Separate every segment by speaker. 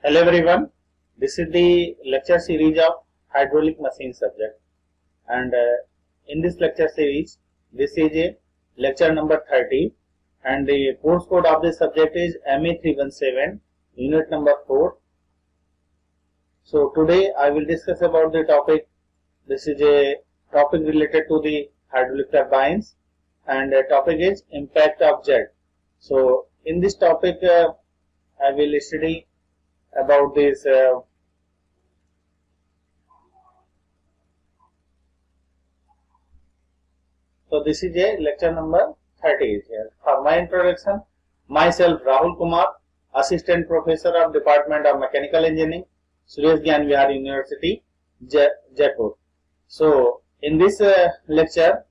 Speaker 1: Hello everyone, this is the lecture series of hydraulic machine subject, and in this lecture series this is a lecture number 30 and the course code of this subject is MA317 unit number 4. So today I will discuss about the topic. This is a topic related to the hydraulic turbines and the topic is impact of jet. So in this topic I will study about this so this is a lecture number 30 here. For my introduction, myself Rahul Kumar, Assistant Professor of Department of Mechanical Engineering, Suresh Gyan Vihar University, Jaipur. So in this lecture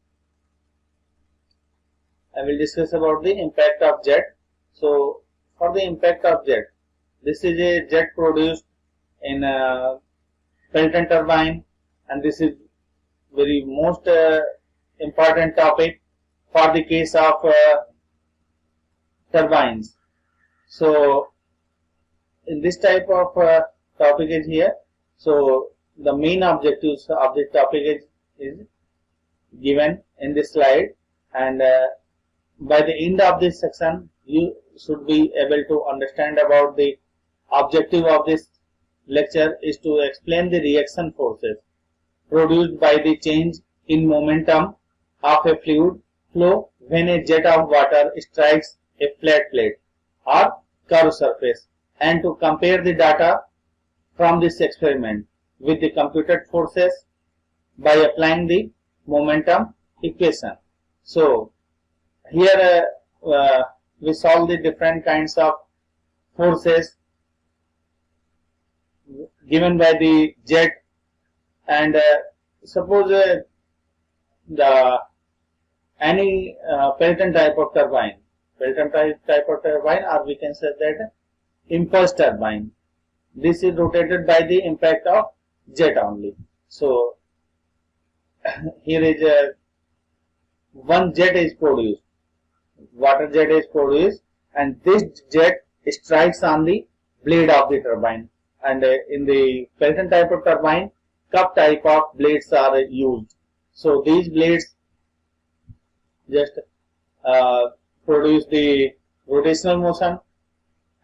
Speaker 1: I will discuss about the impact of jet. So for the impact of jet, this is a jet produced in a Pelton turbine, and this is very most important topic for the case of turbines. So in this type of topic is here. So the main objectives of this topic is given in this slide, and by the end of this section you should be able to understand about the objective of this lecture is to explain the reaction forces produced by the change in momentum of a fluid flow when a jet of water strikes a flat plate or curved surface, and to compare the data from this experiment with the computed forces by applying the momentum equation. So here we solve the different kinds of forces given by the jet, and suppose the any Pelton type of turbine, or we can say that impulse turbine. This is rotated by the impact of jet only. So here is one jet is produced, water jet is produced, and this jet strikes on the blade of the turbine. And in the Pelton type of turbine, cup type of blades are used. So these blades just produce the rotational motion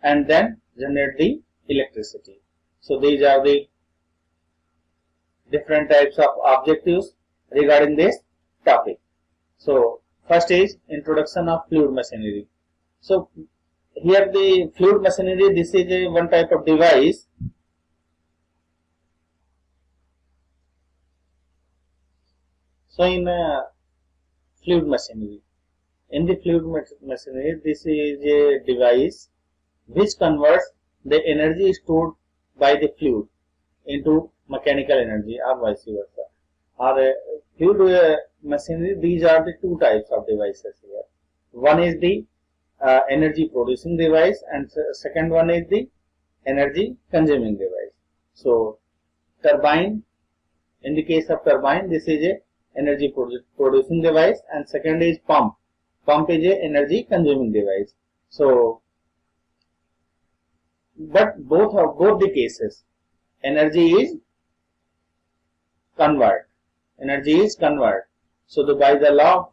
Speaker 1: and then generate the electricity. So these are the different types of objectives regarding this topic. So first is introduction of fluid machinery. So here the fluid machinery, this is a one type of device. So in fluid machinery, this is a device which converts the energy stored by the fluid into mechanical energy or vice versa. Or fluid machinery, these are the two types of devices here. One is the energy producing device, and second one is the energy consuming device. So turbine, in the case of turbine, this is a energy producing device, and second is pump is a energy consuming device. So but both the cases energy is convert. So by the law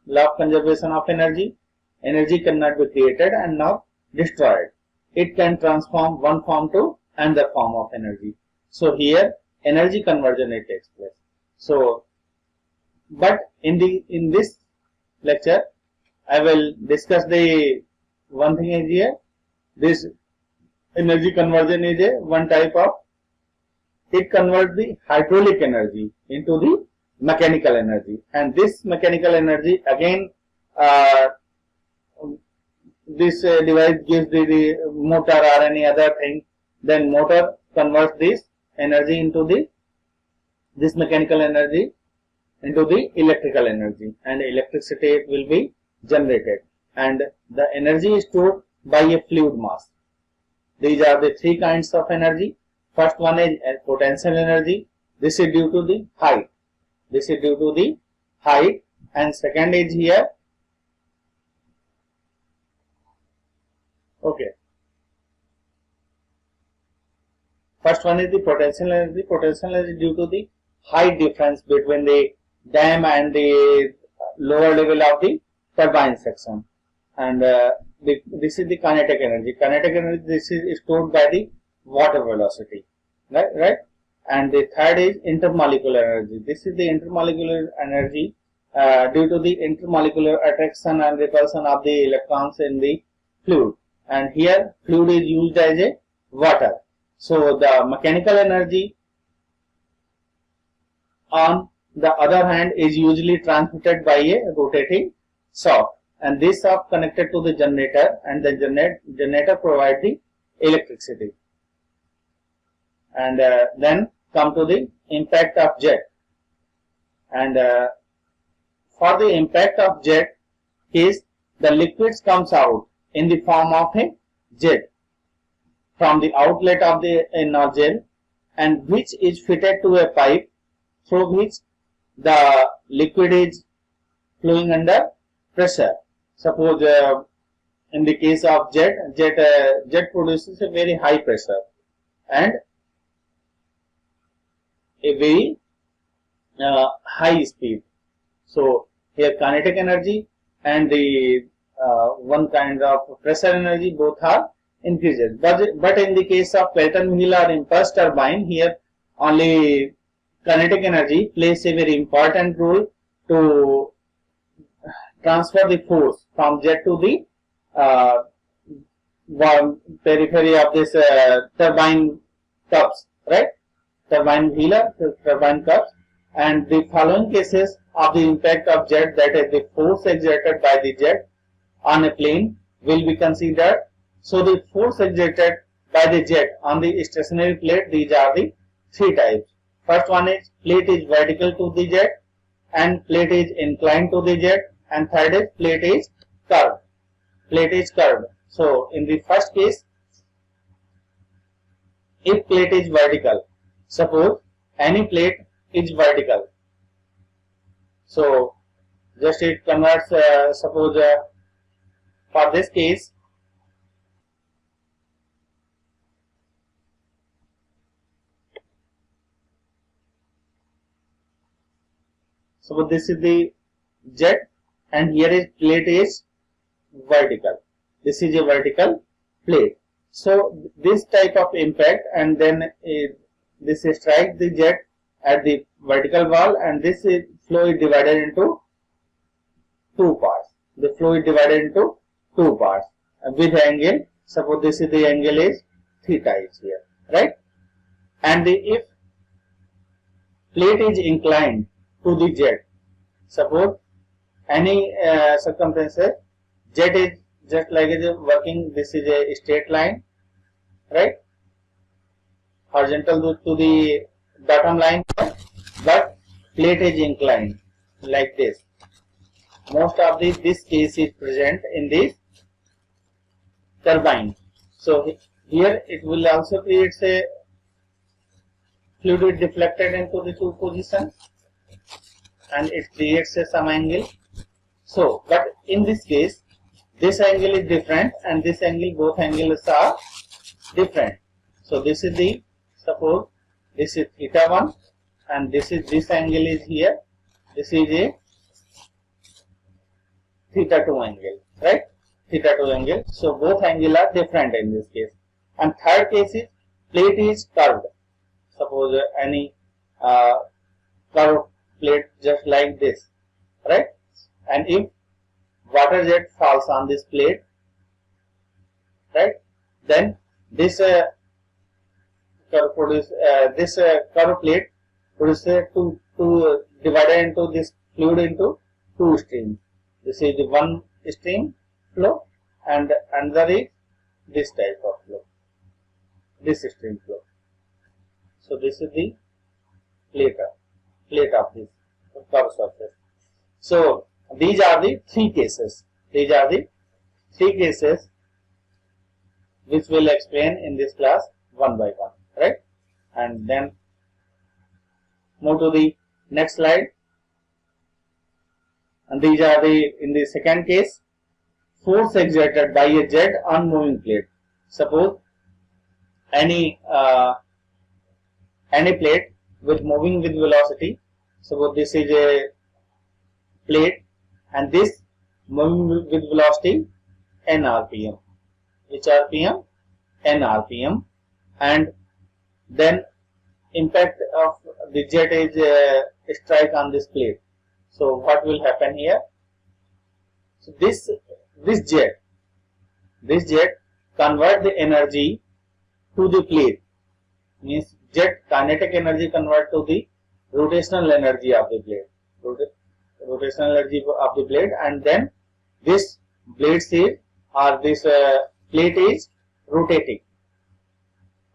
Speaker 1: of conservation of energy cannot be created and not destroyed. It can transform one form to another form of energy. So here energy conversion it takes place. So but in this lecture I will discuss the one thing is here, this energy conversion is a one type of, it converts the hydraulic energy into the mechanical energy, and this mechanical energy again this device gives the motor or any other thing, then motor converts this energy into this mechanical energy into the electrical energy, and electricity will be generated, and the energy is stored by a fluid mass. These are the three kinds of energy. First one is potential energy. This is due to the height. And second is here. Okay. First one is the potential energy. Potential energy due to the height difference between the dam and the lower level of the turbine section. And this is the kinetic energy. Kinetic energy, this is stored by the water velocity, right? And the third is intermolecular energy. This is the intermolecular energy due to the intermolecular attraction and repulsion of the electrons in the fluid. And here fluid is used as a water. So the mechanical energy on the other hand is usually transmitted by a rotating shaft, and this shaft connected to the generator, and the generator provides the electricity. And then come to the impact of jet. And for the impact of jet is the liquids comes out in the form of a jet from the outlet of the nozzle, and which is fitted to a pipe through which the liquid is flowing under pressure. Suppose in the case of jet produces a very high pressure and a very high speed. So here kinetic energy and the one kind of pressure energy both are increases. But in the case of Pelton wheel or impulse turbine, here only kinetic energy plays a very important role to transfer the force from jet to the periphery of this turbine cups, right? Turbine wheeler, turbine cups. And the following cases of the impact of jet, that is the force exerted by the jet on a plane, will be considered. So the force exerted by the jet on the stationary plate, these are the three types. First one is plate is vertical to the jet, and plate is inclined to the jet, and third is plate is curved. Plate is curved. So in the first case, if plate is vertical, suppose any plate is vertical, so just it converts, suppose for this case, so this is the jet and here is plate is vertical. This is a vertical plate. So this type of impact, and then this strikes the jet at the vertical wall, and this flow is divided into two parts. The flow is divided into two parts with angle. Suppose this is the angle is theta is here, right? And if plate is inclined to the jet, suppose any circumstances, jet is just like it is working. This is a straight line, right? Horizontal to the bottom line, but plate is inclined like this. Most of this case is present in this turbine. So here it will also create a fluid deflected into the two positions, and it creates some angle. So, but in this case, this angle is different, and this angle, both angles are different. So this is the, suppose this is theta 1, and this angle is here. This is a theta 2 angle, right? Theta 2 angle. So both angles are different in this case. And third case is plate is curved. Suppose any curved plate just like this, right? And if water jet falls on this plate, right, then this curve plate produces two divided into this fluid into two streams. This is the one stream flow, and another is this type of flow, this stream flow. So this is the plate of this curved surface. So these are the three cases. These are the three cases which we'll explain in this class one by one, right? And then move to the next slide. And these are in the second case, force exerted by a jet on moving plate. Suppose any any plate with moving with velocity. Suppose this is a plate and this moving with velocity n rpm. Which rpm? N rpm. And then impact of the jet is strike on this plate. So what will happen here? So this jet convert the energy to the plate. Means jet kinetic energy convert to the rotational energy of the plate. Rotational energy of the plate, and then this blade is or this plate is rotating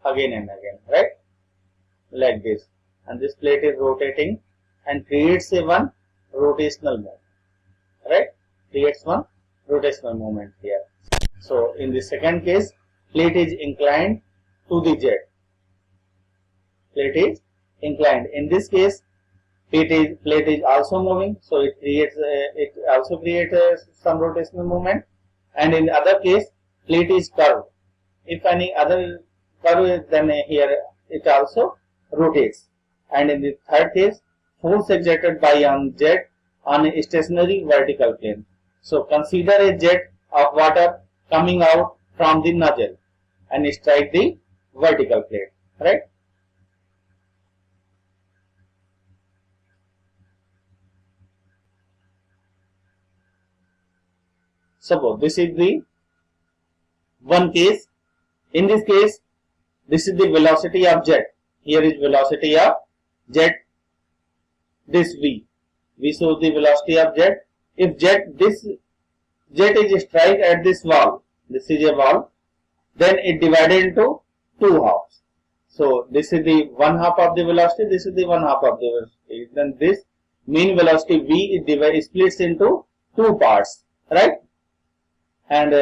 Speaker 1: again and again, right? Like this, and this plate is rotating and creates a one rotational movement, right? Creates one rotational movement here. So in the second case, plate is inclined to the jet. Plate is inclined. In this case, plate is also moving, so it also creates some rotational movement. And in the other case, plate is curved. If any other curve is, then here it also rotates. And in the third case, force exerted by a jet on a stationary vertical plane. So consider a jet of water coming out from the nozzle and strike the vertical plate, right? Suppose this is the one case. In this case, this is the velocity of jet. Here is velocity of jet, this V. V shows the velocity of jet. If this jet is strike at this wall, this is a wall, then it divided into two halves. So this is the one half of the velocity, this is the one half of the velocity. Then this mean velocity V is splits into two parts, right? And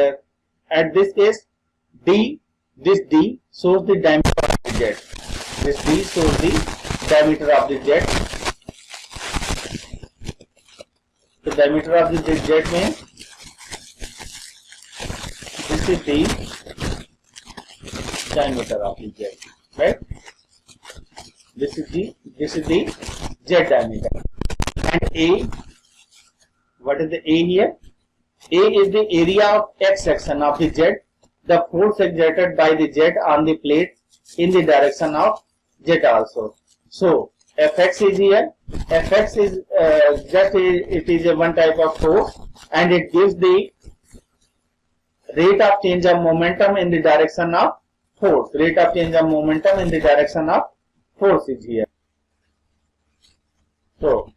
Speaker 1: at this case, this D shows the diameter of the jet. This D shows the diameter of the jet. The diameter of the jet means this is the diameter of the jet, right? This is the jet diameter. And A, what is the A here? A is the area of x section of the jet, the force exerted by the jet on the plate in the direction of jet also. So Fx is here. Fx is it is a one type of force, and it gives the rate of change of momentum in the direction of force. Rate of change of momentum in the direction of force is here. So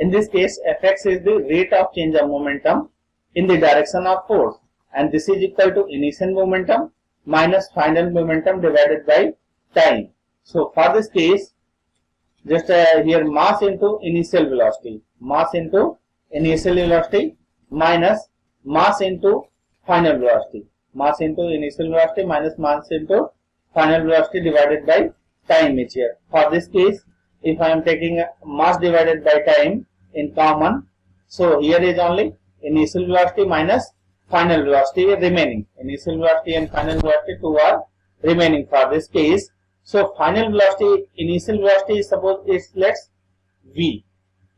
Speaker 1: in this case, Fx is the rate of change of momentum in the direction of force, and this is equal to initial momentum minus final momentum divided by time. So for this case, just here mass into initial velocity, mass into initial velocity minus mass into final velocity, mass into initial velocity minus mass into final velocity divided by time is here. For this case, if I am taking mass divided by time in common, so here is only initial velocity minus final velocity remaining. Initial velocity and final velocity two are remaining for this case. So final velocity, initial velocity, suppose is let's V.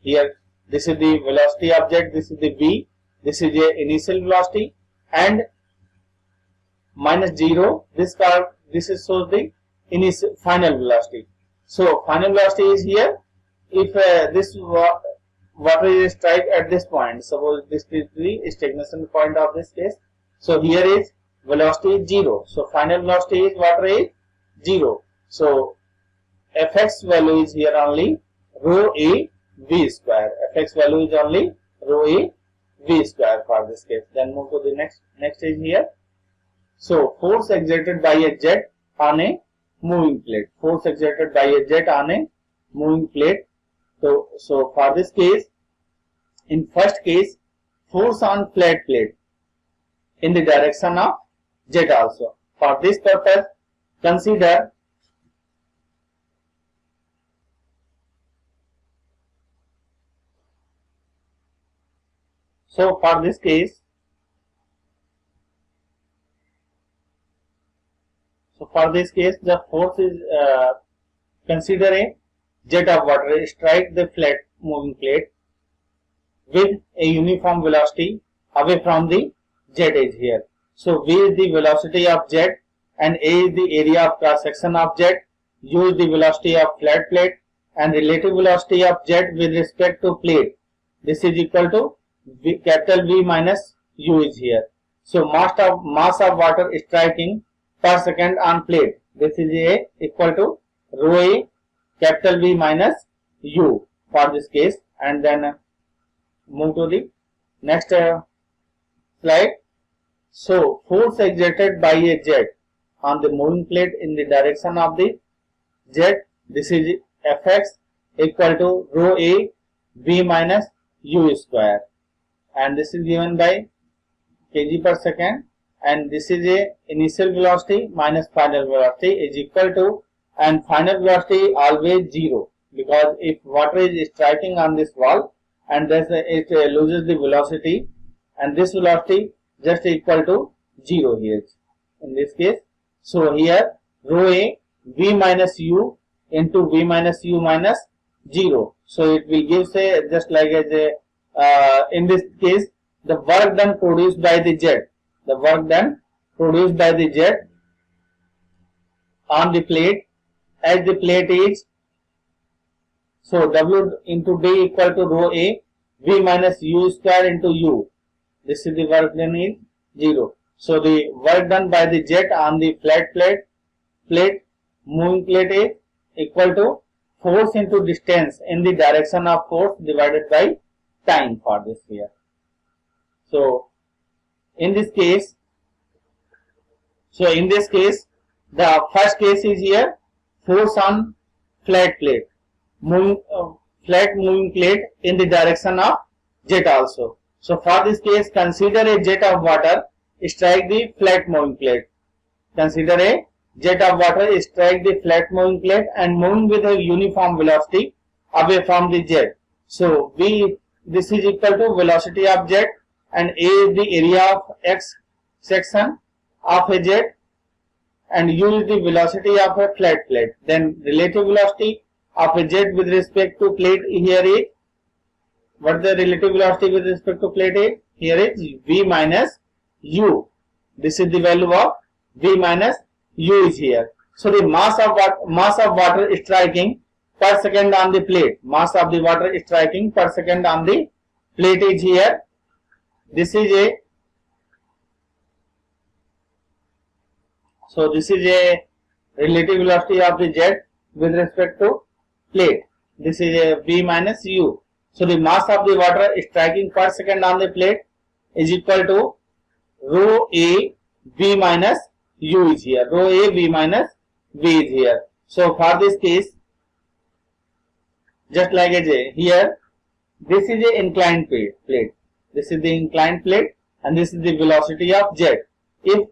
Speaker 1: Here this is the velocity of jet, this is the V, this is the initial velocity, and minus 0, this is shows the initial final velocity. So final velocity is here. If this water is strike at this point, suppose this is the stagnation point of this case. So here is velocity is 0. So final velocity is water is 0. So Fx value is here only rho a v square. Fx value is only rho a v square for this case. Then move to the next is here. So force exerted by a jet on a moving plate. Force exerted by a jet on a moving plate. So for this case, in first case, force on flat plate in the direction of jet also. For this purpose, consider so for this case, So for this case, the force is consider a jet of water strike the flat moving plate with a uniform velocity away from the jet edge here. So V is the velocity of jet and A is the area of cross section of jet, U is the velocity of flat plate and relative velocity of jet with respect to plate. This is equal to capital V minus U is here. So mass of water striking per second on plate. This is A equal to rho A capital V minus U for this case. And then move to the next slide. So force exerted by a jet on the moving plate in the direction of the jet, this is Fx equal to rho A V minus U square, and this is given by kg per second, and this is a initial velocity minus final velocity is equal to, and final velocity always 0, because if water is striking on this wall and thus it loses the velocity, and this velocity just equal to 0 here in this case. So here rho A V minus U into V minus U minus 0. So it will give, say, just like as a in this case the work done produced by the jet, on the plate, as the plate is, so W into D equal to rho A V minus U square into U. This is the work done is 0. So the work done by the jet on the flat moving plate is equal to force into distance in the direction of force divided by time for this here. So in this case, the first case is here force on flat moving plate in the direction of jet also. So for this case, consider a jet of water strike the flat moving plate. Consider a jet of water strike the flat moving plate and moving with a uniform velocity away from the jet. So this is equal to velocity of jet, and A is the area of X section of a jet, and U is the velocity of a flat plate. Then relative velocity of a jet with respect to plate here is, what the relative velocity with respect to plate is? Here is V minus U. This is the value of V minus U is here. So the mass of water striking per second on the plate, mass of the water striking per second on the plate is here. This is a, so this is a relative velocity of the jet with respect to plate. This is a V minus U. So the mass of the water striking per second on the plate is equal to rho A V minus U is here. Rho A V minus V is here. So for this case, just like as here, this is a inclined plate. This is the inclined plate and this is the velocity of jet. If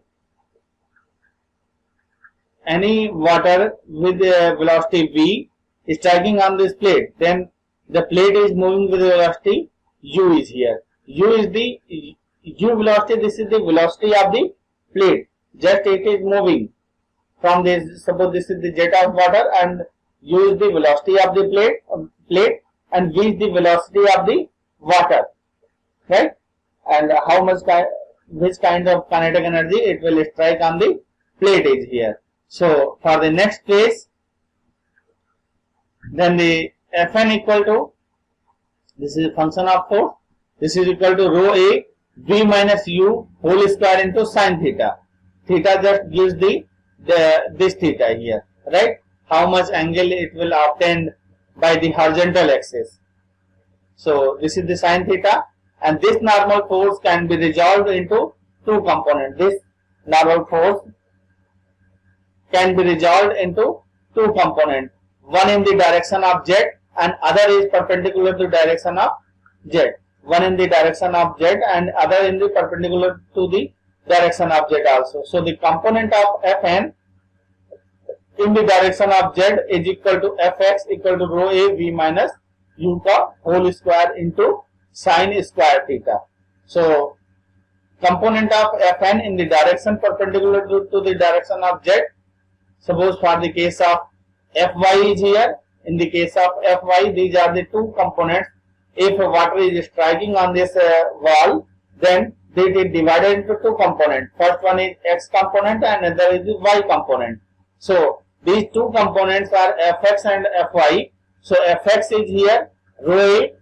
Speaker 1: any water with a velocity V is striking on this plate, then the plate is moving with velocity U is here. U is the U velocity, this is the velocity of the plate. Just it is moving from this, suppose this is the jet of water and U is the velocity of the plate and V is the velocity of the water, right? And how much which kind of kinetic energy it will strike on the plate is here. So for the next case, then the Fn equal to, this is a function of force, this is equal to rho A V minus U whole square into sin theta. Theta just gives this theta here, right? How much angle it will obtain by the horizontal axis. So this is the sin theta, and this normal force can be resolved into two components. This normal force can be resolved into two components. One in the direction of jet and other is perpendicular to direction of jet. One in the direction of jet and other in the perpendicular to the direction of jet also. So the component of Fn in the direction of z is equal to Fx equal to rho A V minus U का whole square into sin square theta. So component of Fn in the direction perpendicular to the direction of z Suppose for the case of Fy is here. In the case of Fy, these are the two components. If water is striking on this wall, then it is divided into two components. First one is X component and another is the Y component. So these two components are Fx and Fy. So Fx is here rho A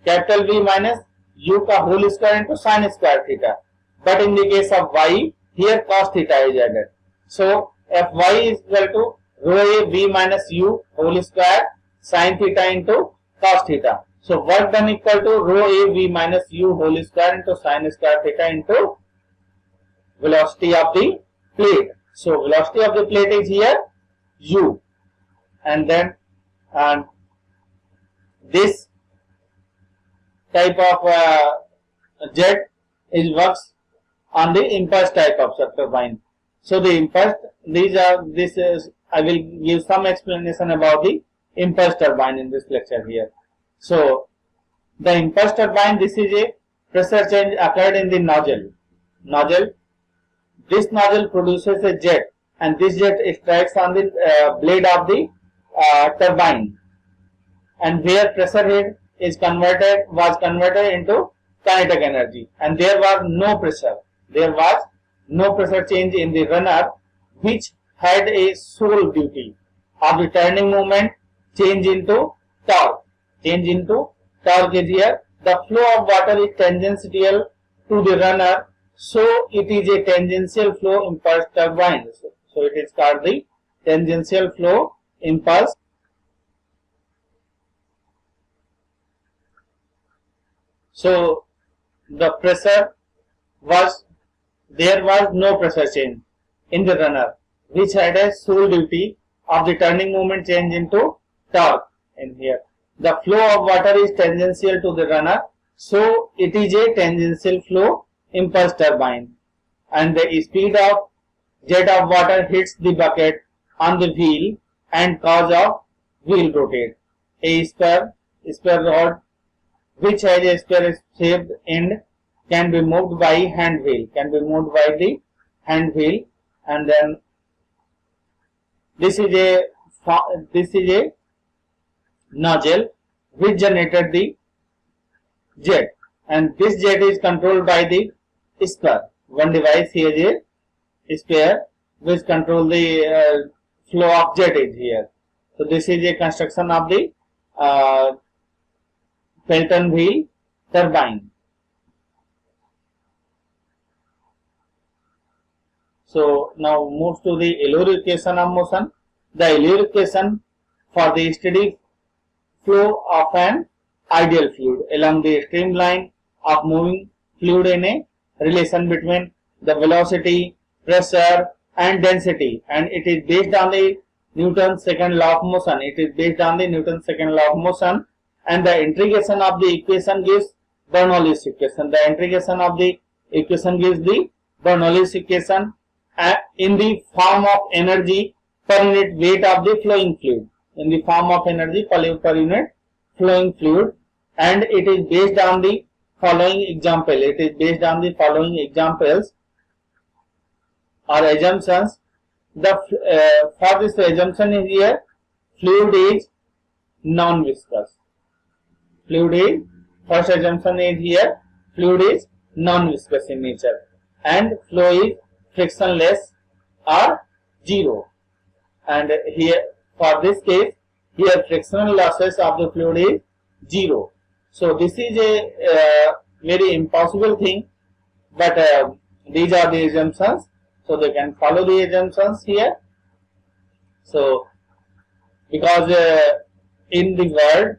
Speaker 1: capital V minus U ka whole square into sin square theta. But in the case of Y, here cos theta is added. So Fy is equal to rho A V minus U whole square sin theta into cos theta. So work done equal to rho A V minus U whole square into sin square theta into velocity of the plate. So velocity of the plate is here U, and then this type of jet works on the impulse type of turbine. So the impulse, I will give some explanation about the impulse turbine in this lecture here. So the impulse turbine, this is a pressure change occurred in the nozzle. This nozzle produces a jet, and this jet strikes on the blade of the turbine, and where pressure head was converted into kinetic energy, and there was no pressure. There was no pressure change in the runner, which had a sole duty of the turning moment change into torque. Change into torque is here. The flow of water is tangential to the runner, so it is a tangential flow impulse turbine. So it is called the tangential flow impulse. So the pressure there was no pressure change in the runner, which had a sole duty of the turning moment change into torque in here. The flow of water is tangential to the runner, so it is a tangential flow impulse turbine, and the speed of jet of water hits the bucket on the wheel and cause of wheel rotate. A spur rod which has a spur shaped end can be moved by hand wheel, and then this is a nozzle which generated the jet, and this jet is controlled by the spur. One device here is a spur which control the flow of jet is here. So this is a construction of the Pelton wheel turbine. So now move to the Euler equation of motion. The Euler equation for the steady flow of an ideal fluid along the streamline of moving fluid in a relation between the velocity, pressure and density, and it is based on the Newton's second law of motion. And the integration of the equation gives Bernoulli's equation. The integration of the equation gives the Bernoulli's equation in the form of energy per unit weight of the flowing fluid. And it is based on the following example. Or assumptions. For this assumption is here, fluid is non-viscous. First assumption is here, fluid is non-viscous in nature, and flow is frictionless or zero. And here, for this case, here frictional losses of the fluid is zero. So this is a very impossible thing, but these are the assumptions. So they can follow the assumptions here. So because in the world,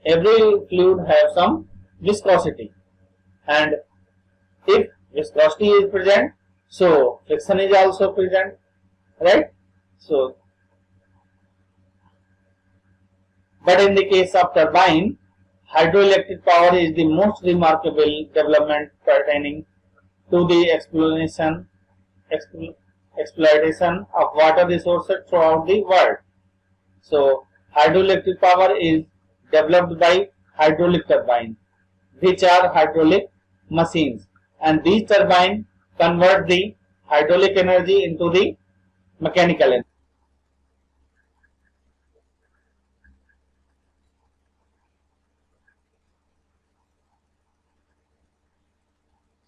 Speaker 1: every fluid has some viscosity, and if viscosity is present, so friction is also present, right? So, but in the case of turbine, hydroelectric power is the most remarkable development pertaining to the exploitation of water resources throughout the world. So hydroelectric power is developed by hydraulic turbines, which are hydraulic machines, and these turbines convert the hydraulic energy into the mechanical energy.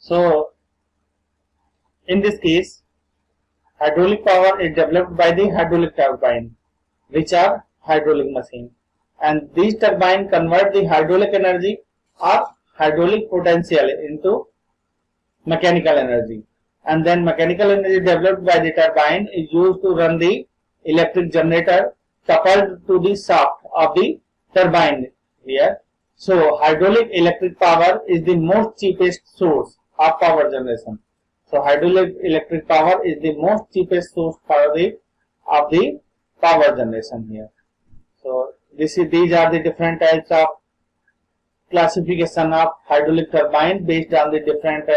Speaker 1: So in this case, hydraulic power is developed by the hydraulic turbine, which are hydraulic machine, and these turbine convert the hydraulic energy or hydraulic potential into mechanical energy, and then mechanical energy developed by the turbine is used to run the electric generator coupled to the shaft of the turbine here. So hydraulic electric power is the most cheapest source of power generation. So hydraulic electric power is the most cheapest source of the power generation here. So these are the different types of classification of hydraulic turbine based on the different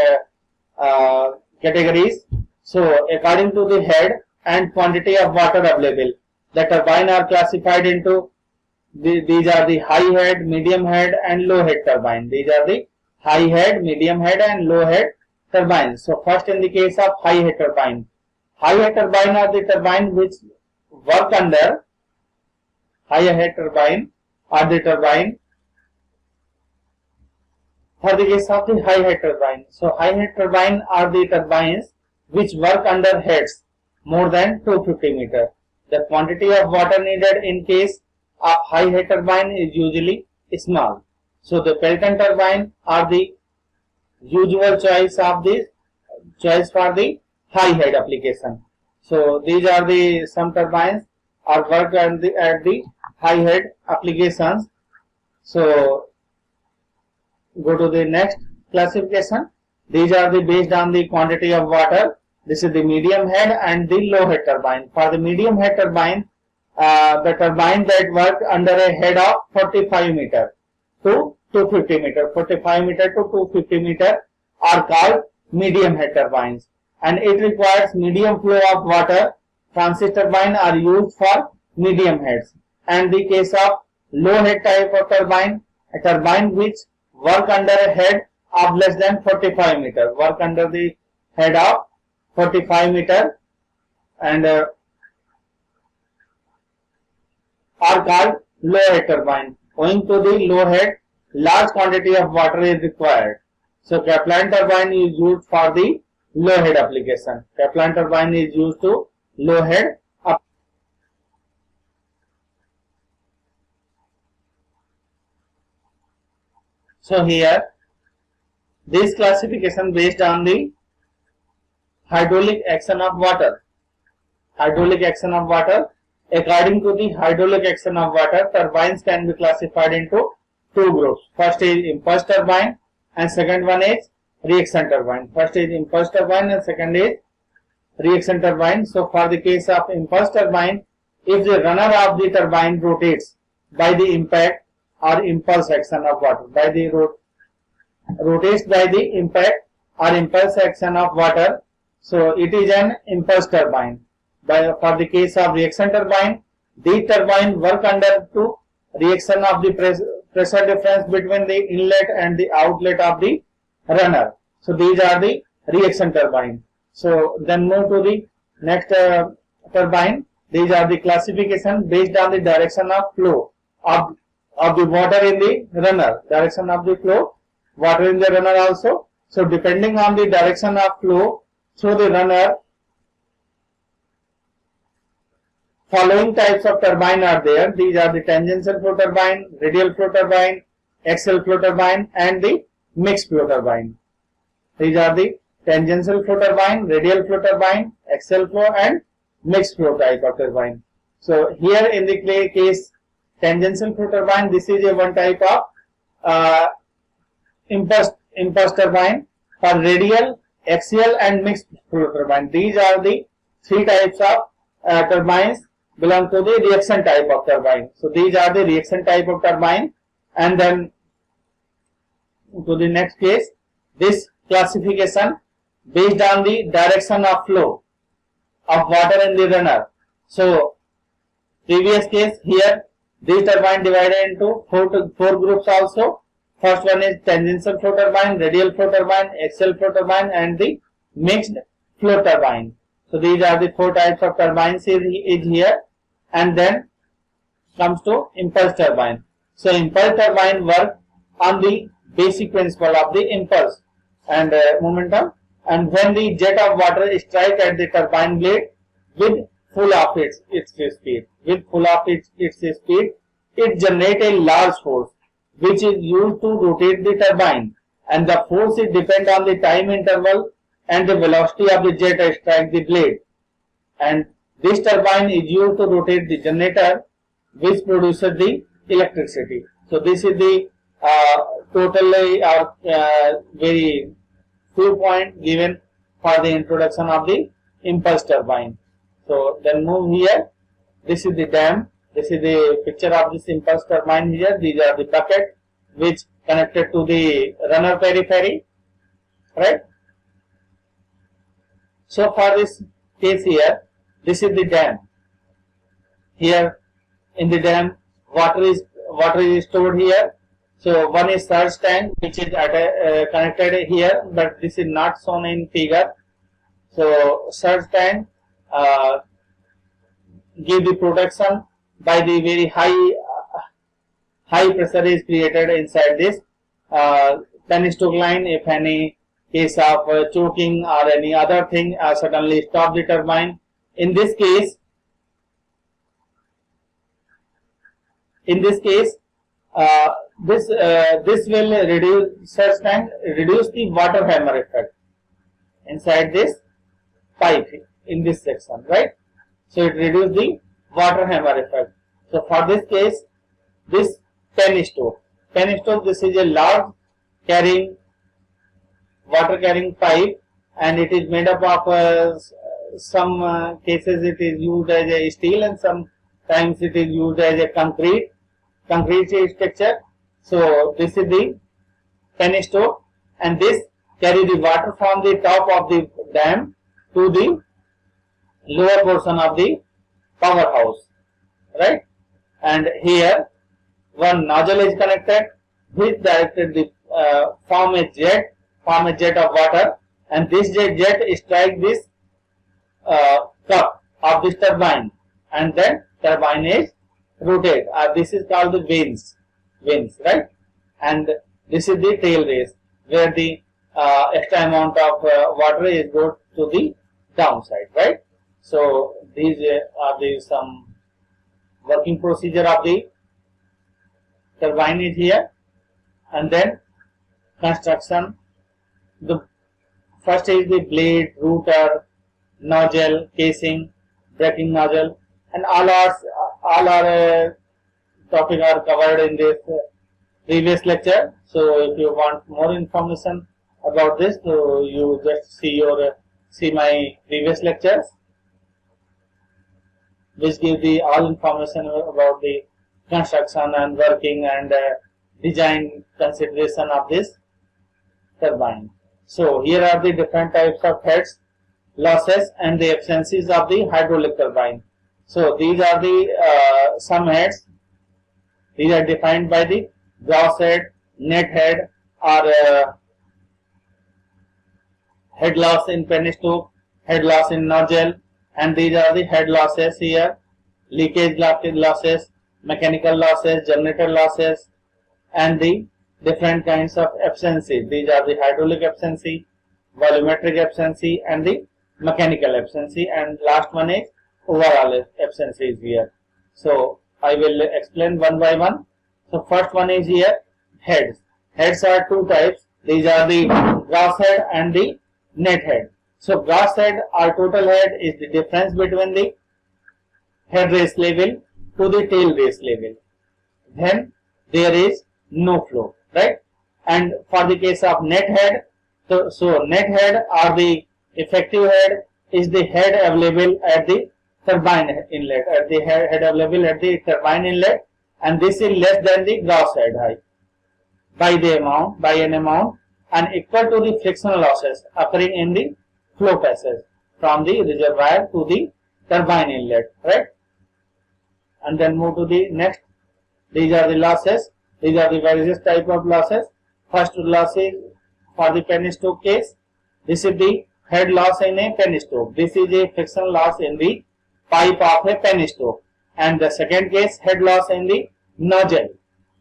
Speaker 1: categories. So according to the head and quantity of water available, the turbine are classified into these are the high head, medium head and low head turbine. These are the high head, medium head and low head turbines. So first, in the case of high head turbine. High head turbine are the turbine which work under high head turbine are the turbine for the case of the high head turbine. So high head turbine are the turbines which work under heads more than 250 meter. The quantity of water needed in case of high head turbine is usually small. So the Pelton turbine are the usual choice for the high head application. So these are the some turbines are work at the high head applications. So go to the next classification. These are the based on the quantity of water. This is the medium head and the low head turbine. For the medium head turbine, the turbine that work under a head of 45 meter to 250 meter, 45 meter to 250 meter are called medium head turbines, and it requires medium flow of water. Francis turbine are used for medium heads. And the case of low head type of turbine, a turbine which work under a head of less than 45 meter, work under the head of 45 meter and are called low head turbine. Owing to the low head, large quantity of water is required. So Kaplan turbine is used for the low head application. Kaplan turbine is used to low head up. So here this classification based on the hydraulic action of water. Hydraulic action of water. According to the hydraulic action of water, turbines can be classified into two groups. First is impulse turbine and second one is reaction turbine. First is impulse turbine and second is reaction turbine. So for the case of impulse turbine, if the runner of the turbine rotates by the impact or impulse action of water, by the rotates by the impact or impulse action of water, so it is an impulse turbine. For the case of reaction turbine, the turbine work under to reaction of the pressure difference between the inlet and the outlet of the runner. So these are the reaction turbine. So then move to the next turbine. These are the classification based on the direction of flow of the water in the runner. Direction of the flow, water in the runner also. So depending on the direction of flow through the runner, following types of turbine are there. These are the tangential flow turbine, radial flow turbine, axial flow turbine and the mixed flow turbine. These are the tangential flow turbine, radial flow turbine, axial flow and mixed flow type of turbine. So here in the case tangential flow turbine, this is a one type of impulse turbine. For radial, axial and mixed flow turbine, these are the three types of turbines belong to the reaction type of turbine. So these are the reaction type of turbine. And then to the next case, this classification based on the direction of flow of water in the runner. So previous case here, this turbine divided into four groups also. First one is tangential flow turbine, radial flow turbine, axial flow turbine and the mixed flow turbine. So these are the four types of turbines is here. And then comes to impulse turbine. So impulse turbine work on the basic principle of the impulse. and momentum, and when the jet of water strike at the turbine blade with full of its speed, it generates a large force which is used to rotate the turbine, and the force is depend on the time interval and the velocity of the jet strike the blade, and this turbine is used to rotate the generator which produces the electricity. So this is the totally very few points given for the introduction of the impulse turbine. So then move here. This is the dam. This is the picture of this impulse turbine here. These are the bucket which connected to the runner periphery, right? So for this case here, this is the dam. Here in the dam, water is stored here. So one is surge tank which is connected here, but this is not shown in figure. So surge tank give the protection by the very high pressure is created inside this penstoke line. If any case of choking or any other thing, suddenly stop the turbine. In this case, this will reduce surge tank, reduce the water hammer effect inside this pipe in this section, right? So it reduces the water hammer effect. So for this case, this penstoke, this is a large water carrying pipe, and it is made up of some cases it is used as a steel, and sometimes it is used as a concrete structure. So this is the penstoke, and this carry the water from the top of the dam to the lower portion of the powerhouse, right? And here one nozzle is connected which directed the form a jet of water, and this jet strike this cup of this turbine, and then turbine is rotate. This is called the vanes, right? And this is the tail race where the extra amount of water is go to the downside, right? So these are the some working procedure of the turbine is here, and then construction. The first is the blade, rotor, nozzle, casing, braking nozzle, and all our topic are covered in this previous lecture. So if you want more information about this, so you just see my previous lectures, which give the all information about the construction and working and design consideration of this turbine. So here are the different types of heads, losses, and the efficiencies of the hydraulic turbine. So these are the some heads. These are defined by the gross head, net head, or head loss in penstoke, head loss in nozzle, and these are the head losses here: leakage losses, mechanical losses, generator losses, and the different kinds of efficiency. These are the hydraulic efficiency, volumetric efficiency, and the mechanical efficiency, and last one is overall efficiency is here. So I will explain one by one. So first one is here heads. Heads are two types. These are the gross head and the net head. So gross head or total head is the difference between the head race level to the tail race level. Then there is no flow, right? And for the case of net head, so net head or the effective head is the head available at the turbine inlet, at the head available at the turbine inlet, and this is less than the gross head height by an amount and equal to the frictional losses occurring in the flow passage from the reservoir to the turbine inlet, right? And then move to the next. These are the losses. These are the various type of losses. First loss is for the penstoke case. This is the head loss in a penstoke. This is a frictional loss in the pipe of a penstoke. And the second case, head loss in the nozzle.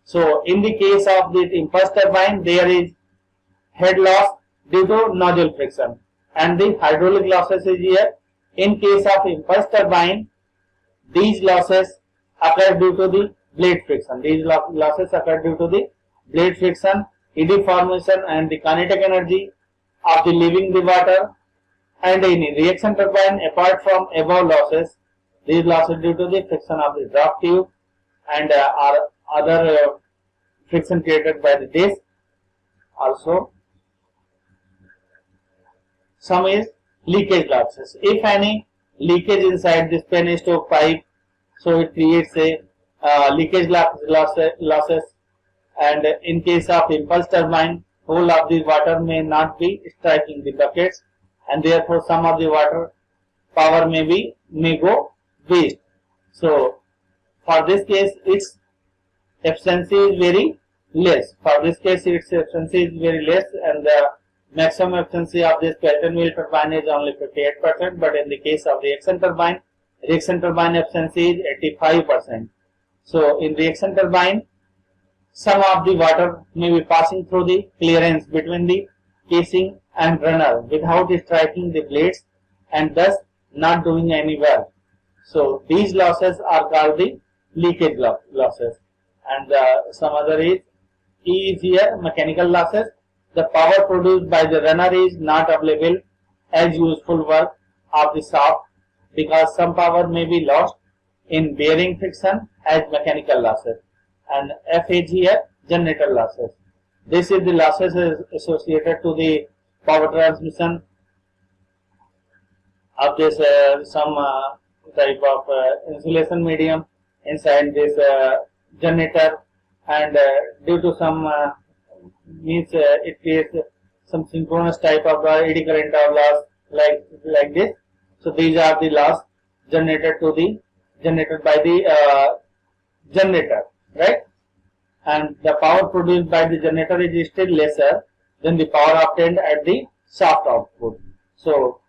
Speaker 1: So in the case of the impulse turbine, there is head loss due to nozzle friction, and the hydraulic losses is here. In case of impulse turbine, these losses occur due to the blade friction. These losses occur due to the blade friction, eddy formation, and the kinetic energy of the leaving the water. And in reaction turbine, apart from above losses, these losses due to the friction of the drop tube and are other friction created by the disc. Also, some is leakage losses. If any leakage inside this penstoke pipe, so it creates a leakage losses. And in case of impulse turbine, whole of the water may not be striking the buckets, and therefore some of the water power may go waste. So for this case, its efficiency is very less. For this case, its efficiency is very less, and the maximum efficiency of this Pelton wheel turbine is only 58%. But in the case of reaction turbine efficiency is 85%. So in reaction turbine, some of the water may be passing through the clearance between the casing and runner without striking the blades, and thus not doing any work. So these losses are called the leakage losses. And some other is E is here, mechanical losses. The power produced by the runner is not available as useful work of the shaft, because some power may be lost in bearing friction as mechanical losses. And F is here, generator losses. This is the losses associated to the power transmission of this some type of insulation medium inside this generator, and due to some means it creates some synchronous type of eddy current or loss like this. So these are the loss generated by the generator, right? And the power produced by the generator is still lesser than the power obtained at the shaft output. So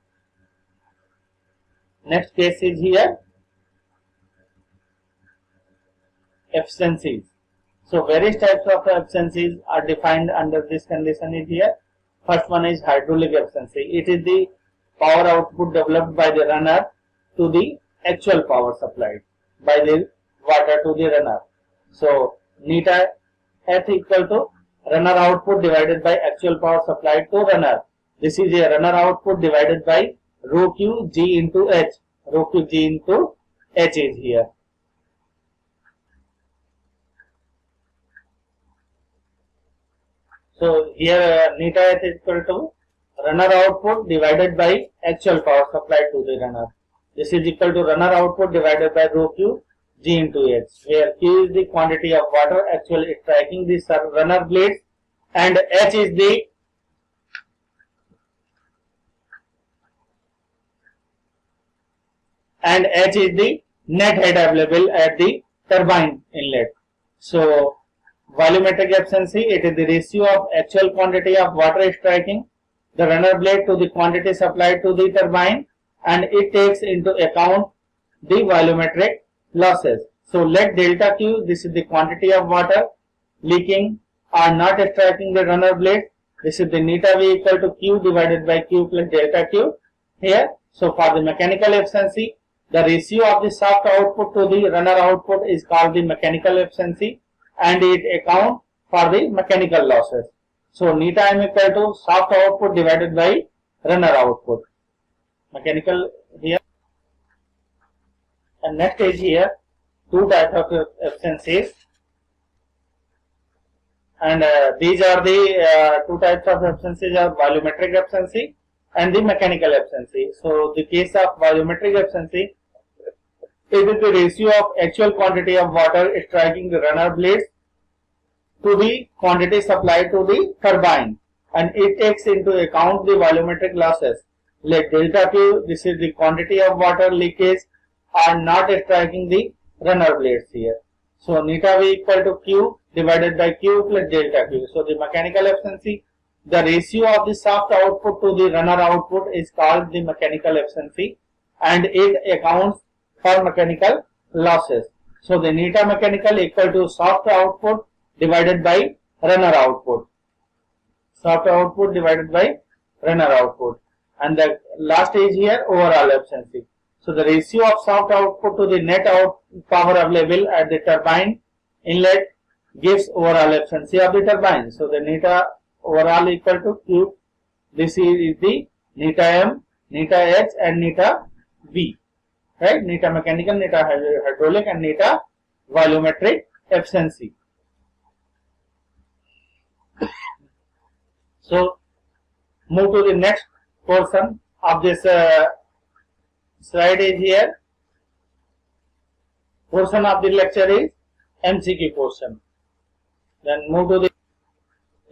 Speaker 1: next case is here, efficiencies. So various types of efficiencies are defined under this condition is here. First one is hydraulic efficiency. It is the power output developed by the runner to the actual power supplied by the water to the runner. So neta H equal to runner output divided by actual power supplied to runner. This is a runner output divided by rho Q G into H. Rho Q G into H is here. So here neta H is equal to runner output divided by actual power supplied to the runner. This is equal to runner output divided by rho Q G into H, where Q is the quantity of water actually striking the runner blades, and H is the net head available at the turbine inlet. So volumetric efficiency, it is the ratio of actual quantity of water striking the runner blade to the quantity supplied to the turbine, and it takes into account the volumetric losses. So let delta Q, this is the quantity of water leaking or not striking the runner blade. This is the neta V equal to Q divided by Q plus delta Q here. So for the mechanical efficiency, the ratio of the shaft output to the runner output is called the mechanical efficiency, and it accounts for the mechanical losses. So neta M equal to shaft output divided by runner output. Mechanical here. And next is here two types of efficiencies, and these are the two types of efficiencies are volumetric efficiency and the mechanical efficiency. So the case of volumetric efficiency, it is the ratio of actual quantity of water striking the runner blades to the quantity supplied to the turbine, and it takes into account the volumetric losses. Let delta Q, this is the quantity of water leakage are not striking the runner blades here. So neta V equal to Q divided by Q plus delta Q. So the mechanical efficiency, the ratio of the shaft output to the runner output is called the mechanical efficiency, and it accounts for mechanical losses. So the neta mechanical equal to shaft output divided by runner output. Shaft output divided by runner output. And the last is here overall efficiency. So the ratio of shaft output to the net out power available at the turbine inlet gives overall efficiency of the turbine. So the neta overall equal to Q. This is the neta M, neta H and neta V. Right? Neta mechanical, neta hydraulic and neta volumetric efficiency. So move to the next portion of this slide is here. Portion of the lecture is MCQ portion. Then move to the,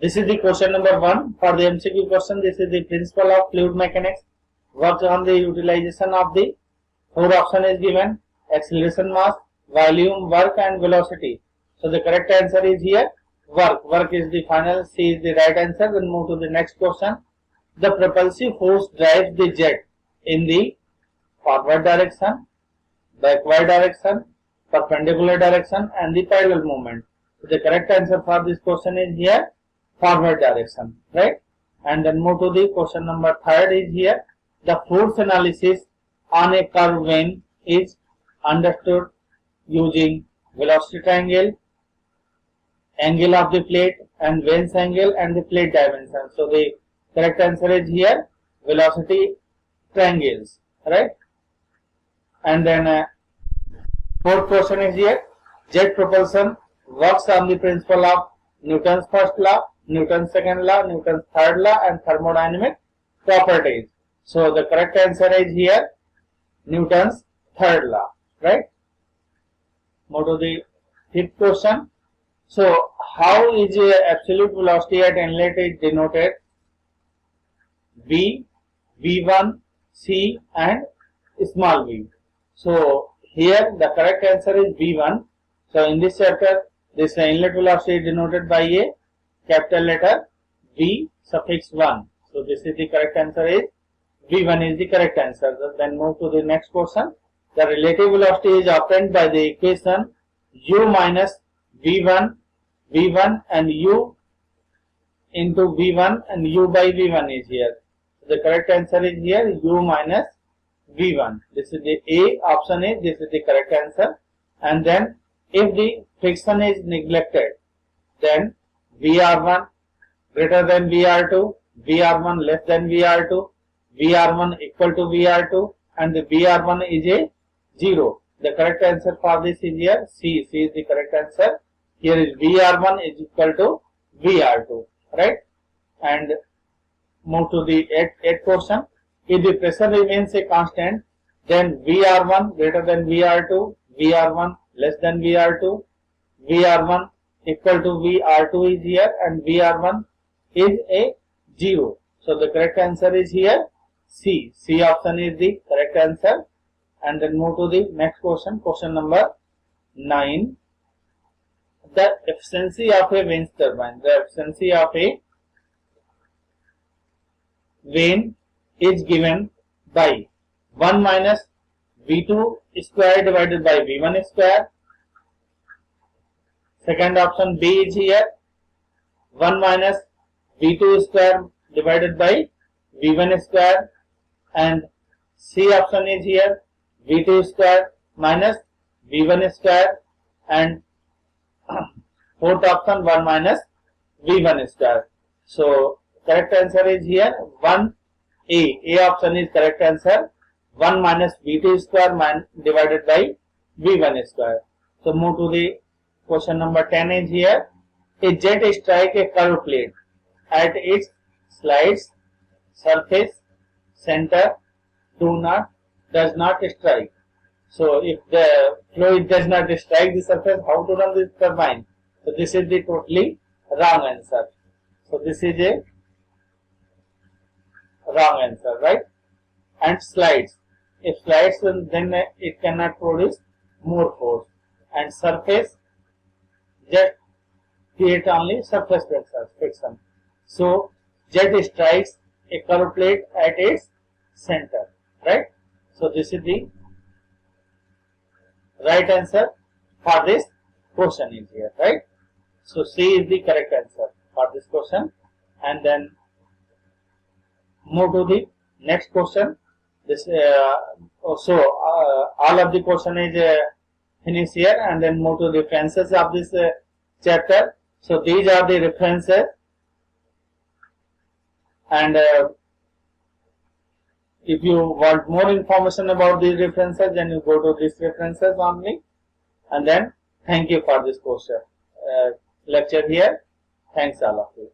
Speaker 1: this is the question number 1 for the MCQ question. This is the principle of fluid mechanics. Works on the utilization of the 4 option is given: acceleration, mass, volume, work and velocity. So the correct answer is here work. Work is the final. C is the right answer. Then move to the next question. The propulsive force drives the jet in the forward direction, backward direction, perpendicular direction and the parallel movement. So the correct answer for this question is here forward direction, right? And then move to the question number 3 is here. The force analysis on a curved vane is understood using velocity triangle, angle of the plate and vane's angle and the plate dimension. So the correct answer is here velocity triangles, right? And then 4th question is here. Jet propulsion works on the principle of Newton's first law, Newton's second law, Newton's third law and thermodynamic properties. So the correct answer is here Newton's third law, right? Move to the 5th question. So how is absolute velocity at inlet is denoted? V, V1, C and small v. So here the correct answer is V1. So in this chapter this inlet velocity is denoted by a capital letter V suffix 1. So this is the correct answer is V1 is the correct answer. Then move to the next question. The relative velocity is obtained by the equation U minus V1, V1 and U into V1 and U by V1 is here. The correct answer is here U minus V1. This is the A option is, this is the correct answer. And then if the friction is neglected, then VR1 greater than VR2, VR1 less than VR2, VR1 equal to VR2 and the VR1 is a 0. The correct answer for this is here C. C is the correct answer. Here is VR1 is equal to VR2, right? And move to the 8th question. If the pressure remains a constant, then VR1 greater than VR2, VR1 less than VR2, VR1 equal to VR2 is here and VR1 is a 0. So the correct answer is here C. C option is the correct answer. And then move to the next question, question number 9. The efficiency of a vane turbine. The efficiency of a vane is given by 1 minus V2 square divided by V1 square. Second option B is here 1 minus V2 square divided by V1 square. And C option is here V2 square minus V1 square. And 4th option 1 minus V1 square. So correct answer is here 1A. A option is correct answer. 1 minus V2 square divided by V1 square. So move to the question number 10 is here. A jet strike a curved plate at its slides, surface, center, does not strike. So if the fluid does not strike the surface, how to run this turbine? So this is the totally wrong answer. So this is a wrong answer, right? And slides. If slides, then it cannot produce more force. And surface, just create only surface friction. So jet strikes a curved plate at its center, right? So this is the right answer for this question is here, right? So C is the correct answer for this question. And then move to the next question. This all of the question is finished here, and then move to the references of this chapter. So these are the references, and if you want more information about these references, then you go to these references only. And then thank you for this course lecture here. Thanks all of you.